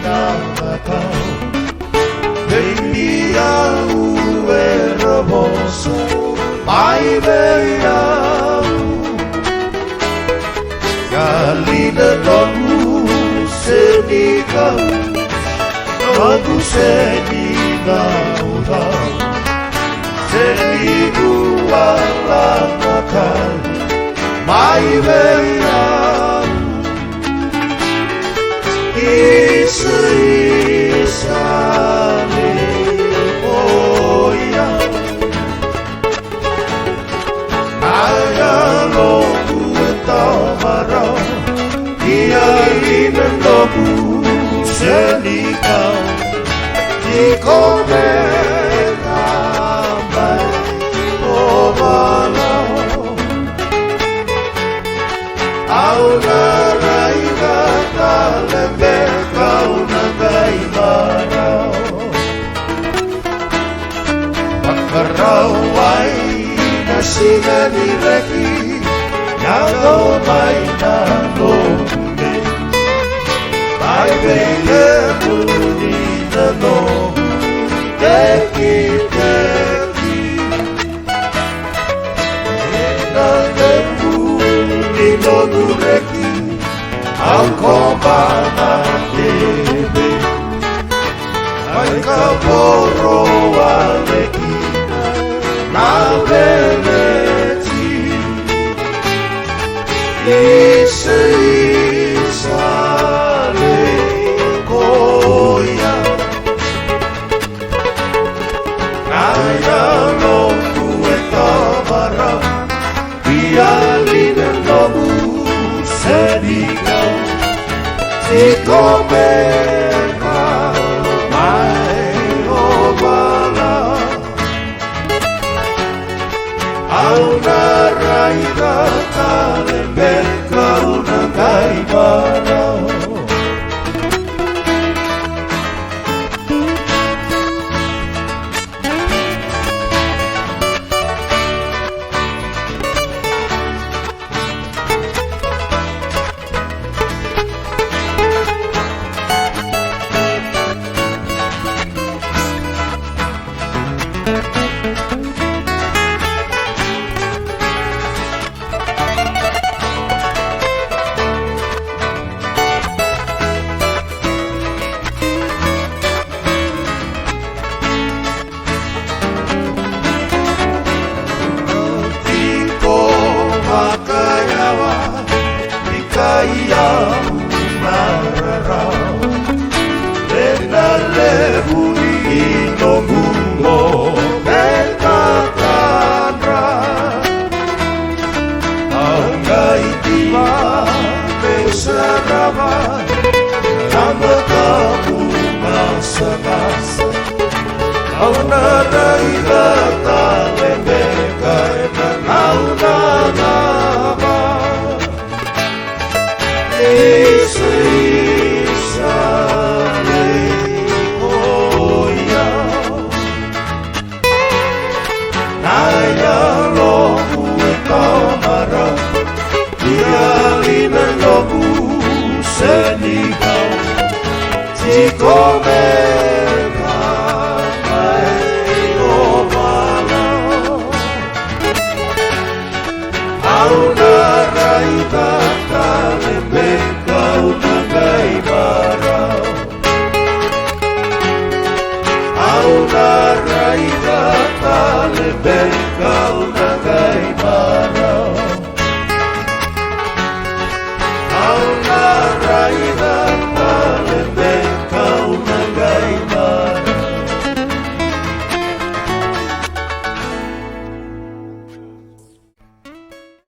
Nabukalou, baby, ueroboso, my baby, Galina Dogu, Senikau, Dogu Senikau, Senigu Alamakan, my baby. Isale oya ayalo kuetamara dia inendobu senikau dikomekambai obala aunaraika kalembe Pakarauai na sinani reki Yago mai na lome Mai vele muni na no Teki teki Ena te muni no dureki Au komana tebe Ai ka poro aleki Na veneti Isale koya Naya no kuetamara Ialina nobu senikau Tikome